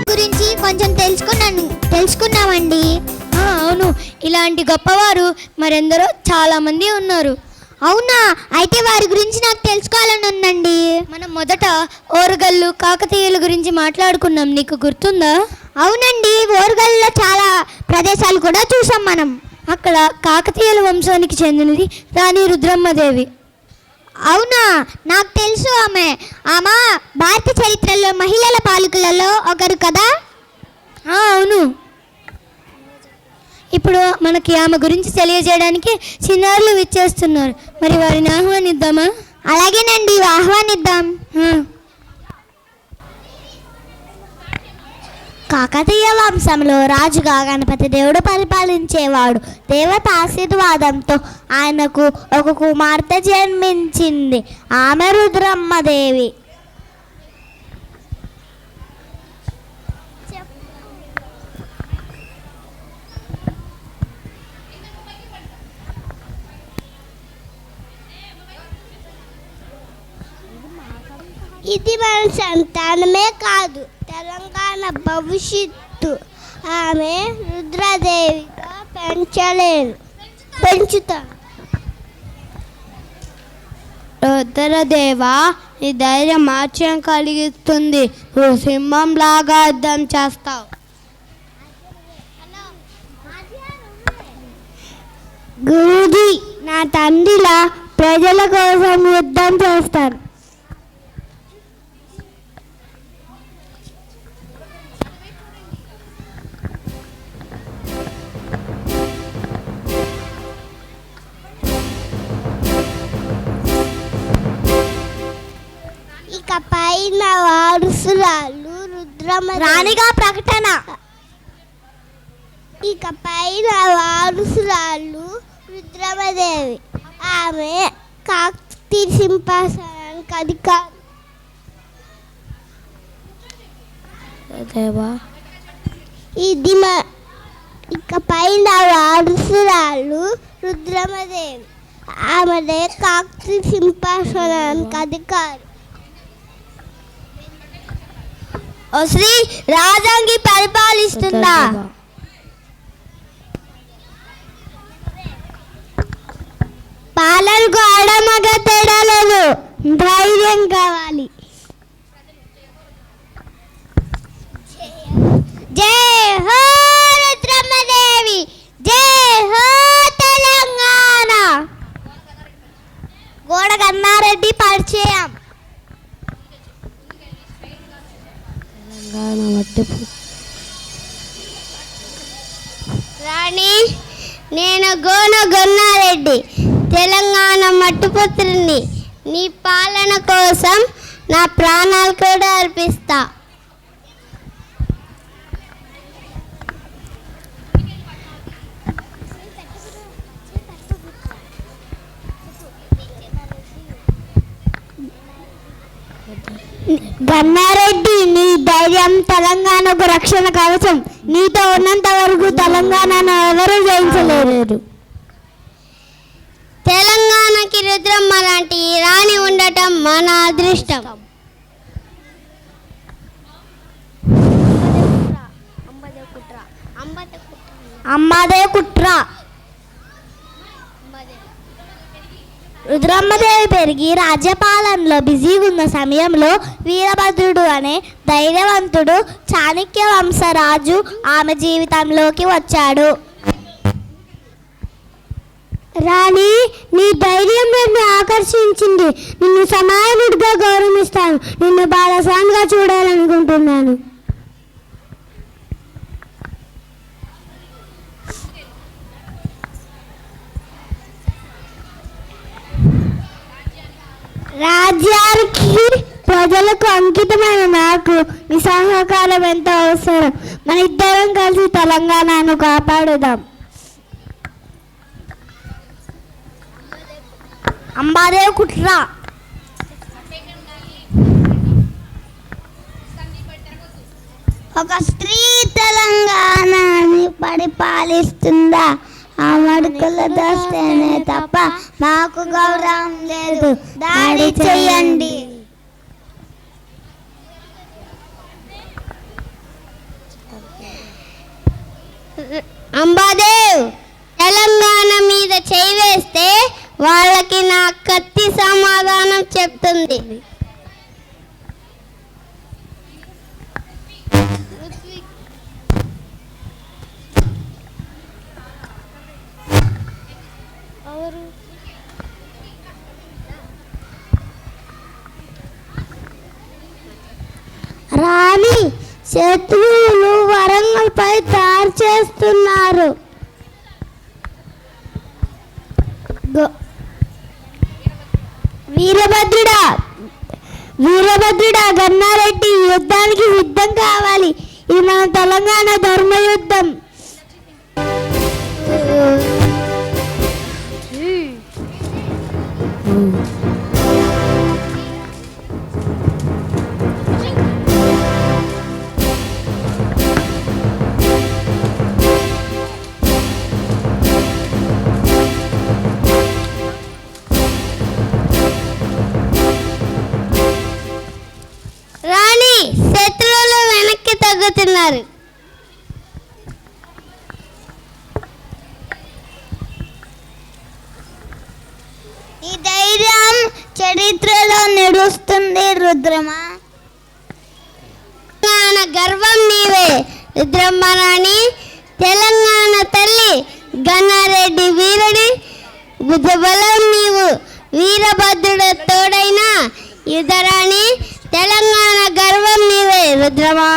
గురించి కొంచెం తెలుసుకున్నామండి. అవును, ఇలాంటి గొప్పవారు మరెందరో చాలా మంది ఉన్నారు. అవునా? అయితే వారి గురించి నాకు తెలుసుకోవాలని ఉందండి. మనం మొదట ఓరుగల్లు కాకతీయుల గురించి మాట్లాడుకున్నాం, నీకు గుర్తుందా? అవునండి, ఓరుగల్లులో చాలా ప్రదేశాలు కూడా చూసాం మనం. అక్కడ కాకతీయుల వంశానికి చెందినది రాణి రుద్రమ్మదేవి. అవునా? నాకు తెలుసు. ఆమె భారత చరిత్రలో మహిళల పాలకులలో ఒకరు కదా. అవును. ఇప్పుడు మనకి ఆమె గురించి తెలియజేయడానికి చిన్నారులు విచ్చేస్తున్నారు. మరి వారిని ఆహ్వానిద్దామా? అలాగేనండి, ఆహ్వానిద్దాం. కాకతీయ వంశంలో రాజుగా గణపతి దేవుడు పరిపాలించేవాడు. దేవత ఆశీర్వాదంతో ఆయనకు ఒక కుమార్తె జన్మించింది. ఆమె రుద్రమ్మదేవి. ఇది మన సంతానమే కాదు, తెలంగాణ భవిష్యత్తు. ఆమె రుద్రదేవిగా పెంచుతారు. రుద్రదేవ, ఈ ధైర్యం ఆశ్చర్యం కలిగిస్తుంది. నువ్వు సింహంలాగా యుద్ధం చేస్తావు. గురుజీ, నా తండ్రిలా ప్రజల కోసం యుద్ధం చేస్తాను. పైన వారసురాలు రాణిగా ప్రకటన. ఇక పైన వారసురాలు రుద్రమదేవి. ఆమె కాకతీయ సింహాసనానికి అధికారి. ఇది ఇక పైన వారసురాలు రుద్రమదేవి. ఆమె కాకతీయ సింహాసనానికి అధికారి. శ్రీ రాజంగి పరిపాలిస్తుందా? పాలనకు ఆడమగ తేడా లేదు, ధైర్యం కావాలి. జై హో రుద్రమ్మదేవి, జై హో తెలంగాణ. గోడ గన్నారెడ్డి పరిచయం. రాణి, నేను గన్నారెడ్డి, తెలంగాణ మట్టుపుత్రుని. నీ పాలన కోసం నా ప్రాణాలు కూడా అర్పిస్తా. గన్నారెడ్డి, నీ ధైర్యం తెలంగాణకు రక్షణ కవచం. నీతో ఉన్నంత వరకు తెలంగాణను ఎవరూ జయించలేరు. తెలంగాణకి రుద్రమ్మ లాంటి రాణి ఉండటం మన అదృష్టం. అమ్మదే కుట్ర. రుద్రమ్మదేవి పెరిగి రాజ్యపాలనలో బిజీగా ఉన్న సమయంలో వీరభద్రుడు అనే ధైర్యవంతుడు చాణక్య వంశరాజు ఆమె జీవితంలోకి వచ్చాడు. రాణి, నీ ధైర్యం నన్ను ఆకర్షించింది. నిన్ను సమానుడిగా గౌరవిస్తాను. నిన్ను బాలసాన్గా చూడాలనుకుంటున్నాను. రాజ్యానికి ప్రజలకు అంకితమైన నాకు నీ సహకారం ఎంతో అవసరం. మన ఇద్దరం కలిసి తెలంగాణను కాపాడుదాం. అంబాదే కుట్ర. ఒక స్త్రీ తెలంగాణని పరిపాలిస్తుందా? ఆ మడుకుల దోస్తేనే తప్ప మాకు గౌరవం లేదు. దాడి చెయ్యండి. అంబాదేవ్, తెలంగాణ మీద చేయి వేస్తే వాళ్ళకి నా కత్తి సమాధానం చెప్తుంది. రాణి, శత్రువులు వరంగల్ పై దాడి చేస్తున్నారు. వీరభద్రుడా, గన్నారెడ్డి, యుద్ధానికి సిద్ధం కావాలి. ఇది మన తెలంగాణ ధర్మ యుద్ధం. రాణి, శత్రువులు వెనక్కి తగ్గుతున్నారు. ఈ ధైర్యం చరిత్రలో నిలుస్తుంది రుద్రమా. తెలంగాణ గర్వం నీవే రుద్రమ్మ రాణి. తెలంగాణ తల్లి గన్నారెడ్డి వీరుడి భుజబలం నీవు. వీరభద్రుడు తోడైన యుధరాణి. తెలంగాణ గర్వం నీవే రుద్రమా.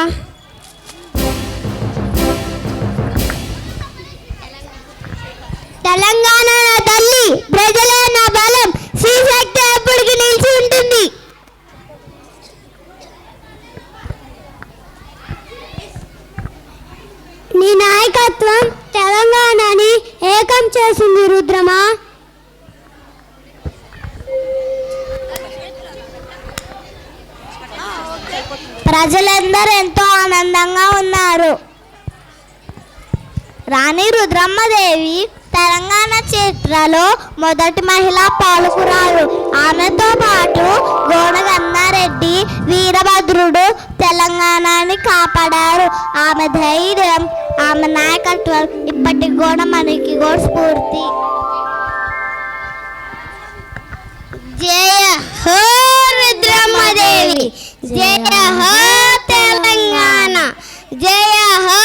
తెలంగాణ నా తల్లి, ప్రజలే నా బలం. శ్రీశక్తి ఎప్పటికీ నిలిచి ఉంటుంది. నీ నాయకత్వం తెలంగాణని ఏకం చేసింది రుద్రమా. ప్రజలందరూ ఎంతో ఆనందంగా ఉన్నారు. రాణి రుద్రమ్మదేవి తెలంగాణ చరిత్రలో మొదటి మహిళా పాలకురాలు. ఆమెతో పాటు గోడ గన్నారెడ్డి, వీరభద్రుడు తెలంగాణని కాపాడారు. ఆమె ధైర్యం, ఆమె నాయకత్వం ఇప్పటికి కూడా మనకి కూడా స్ఫూర్తి. జయ హో రుద్రమ్మదేవి, జయ హో తెలంగాణ, జయ హో